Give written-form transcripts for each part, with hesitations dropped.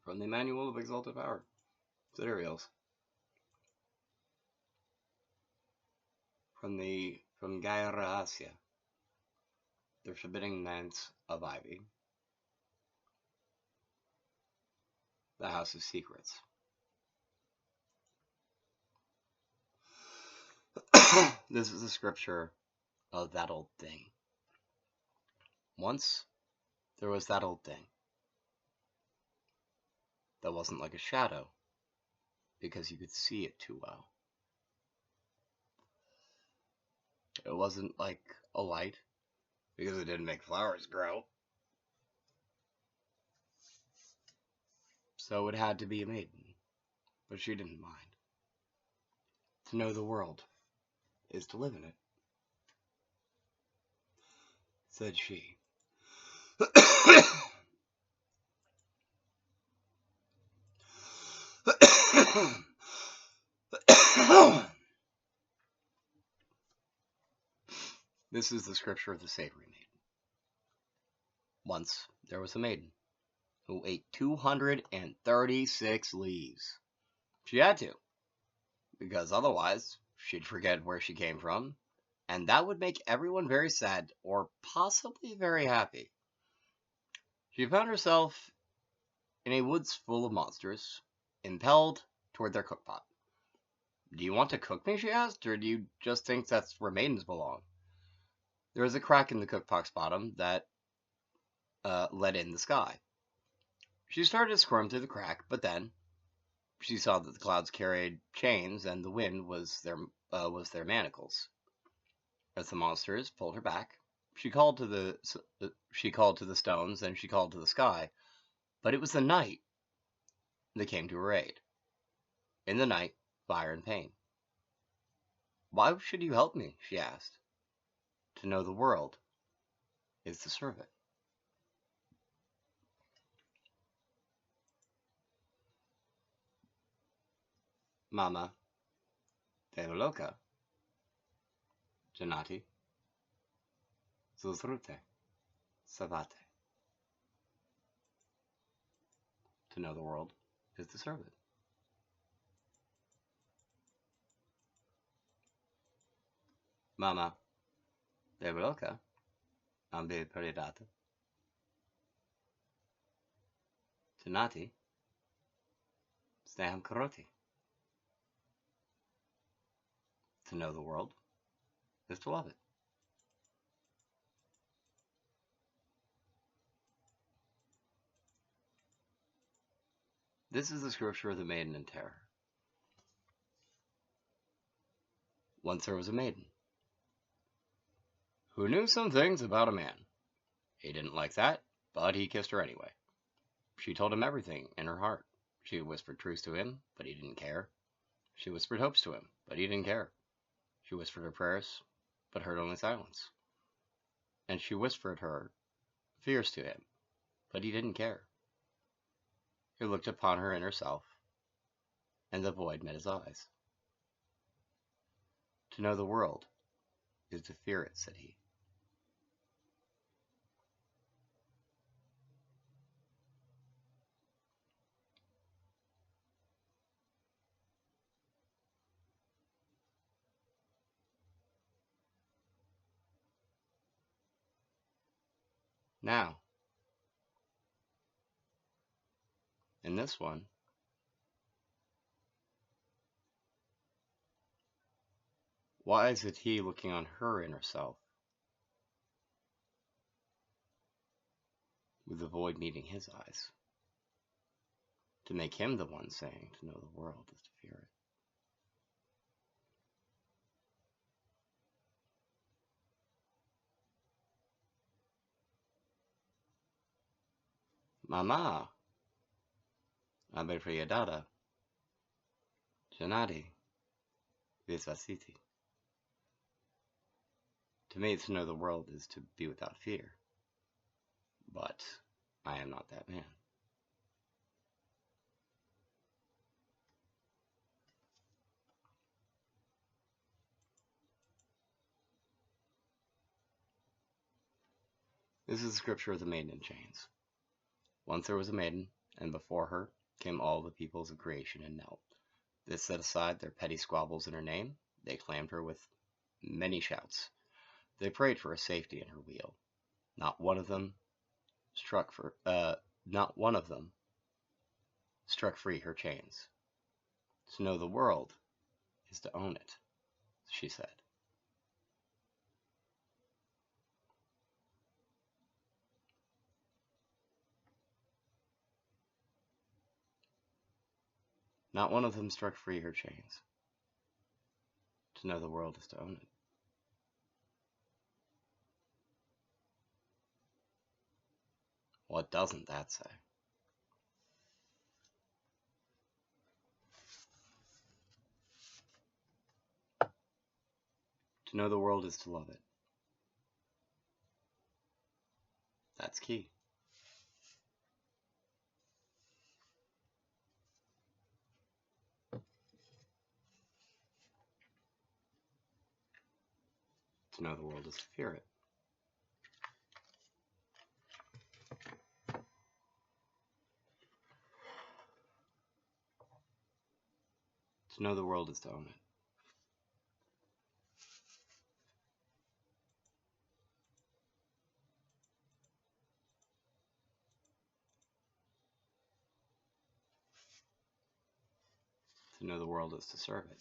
From the Manual of Exalted Power. Sidereals. From Gaia Rahasia. The Forbidding Manse of Ivy. The House of Secrets. This is a scripture of that old thing. Once, there was that old thing. That wasn't like a shadow, because you could see it too well. It wasn't like a light, because it didn't make flowers grow. So it had to be a maiden, but she didn't mind. To know the world is to live in it, said she. This is the scripture of the savory maiden. Once there was a maiden who ate 236 leaves. She had to, because otherwise she'd forget where she came from, and that would make everyone very sad, or possibly very happy. She found herself in a woods full of monsters, impelled toward their cookpot. Do you want to cook me, she asked, or do you just think that's where maidens belong? There was a crack in the cookpot's bottom that let in the sky. She started to squirm through the crack, but then she saw that the clouds carried chains and the wind was their manacles. As the monsters pulled her back, she called to the stones and she called to the sky, but it was the night that came to her aid. In the night, fire and pain. Why should you help me? She asked. To know the world is to serve it. Mama, Deoloka, Janati, Zuzrute, Savate. To know the world is to serve it. Mama, Deoloka, Ambe Peridata, Janati, Sneham Karoti. To know the world is to love it. This is the scripture of the maiden in terror. Once there was a maiden who knew some things about a man. He didn't like that, but he kissed her anyway. She told him everything in her heart. She whispered truths to him, but he didn't care. She whispered hopes to him, but he didn't care. She whispered her prayers, but heard only silence. And she whispered her fears to him, but he didn't care. He looked upon her inner self, and the void met his eyes. To know the world is to fear it, said he. Now, in this one, why is it he looking on her inner self, with the void meeting his eyes, to make him the one saying to know the world is to fear it? Mama, Abe Priyadada, Janati, Visvasiti. To me, to know the world is to be without fear. But I am not that man. This is the scripture of the maiden in chains. Once there was a maiden, and before her came all the peoples of creation and knelt. They set aside their petty squabbles in her name. They acclaimed her with many shouts. They prayed for her safety in her wheel. Not one of them struck for not one of them struck free her chains. To know the world is to own it, she said. Not one of them struck free her chains. To know the world is to own it. What doesn't that say? To know the world is to love it. That's key. To know the world is to fear it. To know the world is to own it. To know the world is to serve it.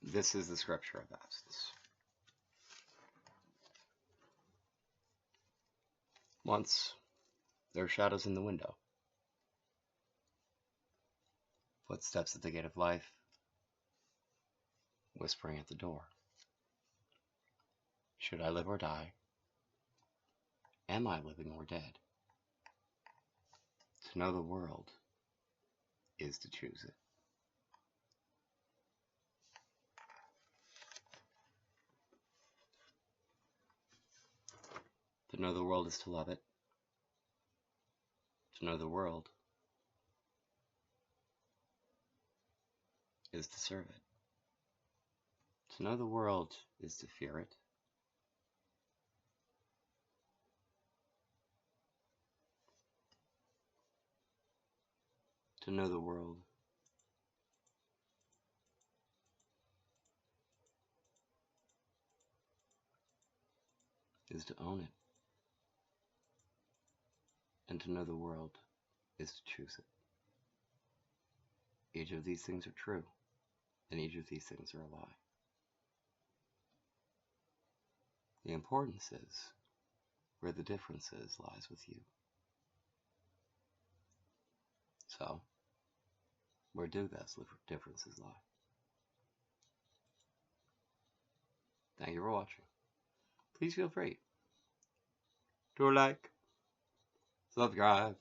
This is the scripture of absence. Once there are shadows in the window, footsteps at the gate of life, whispering at the door. Should I live or die? Am I living or dead? To know the world is to choose it. To know the world is to love it. To know the world is to serve it. To know the world is to fear it. To know the world is to own it. And to know the world is to choose it. Each of these things are true, and each of these things are a lie. The importance is where the difference is lies with you. So, where do those differences lie? Thank you for watching. Please feel free to like, subscribe,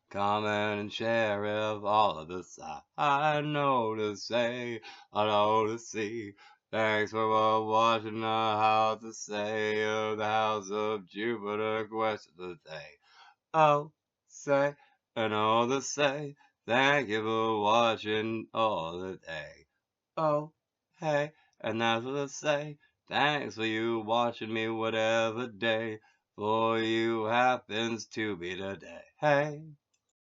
comment, and share if all of this I know to say, I know to see. Thanks for watching the How to Say of the House of Jupiter question of the day. Oh, say, and all to say, thank you for watching all the day. Oh, hey, and that's what I say. Thanks for you watching me whatever day for you happens to be today. Hey.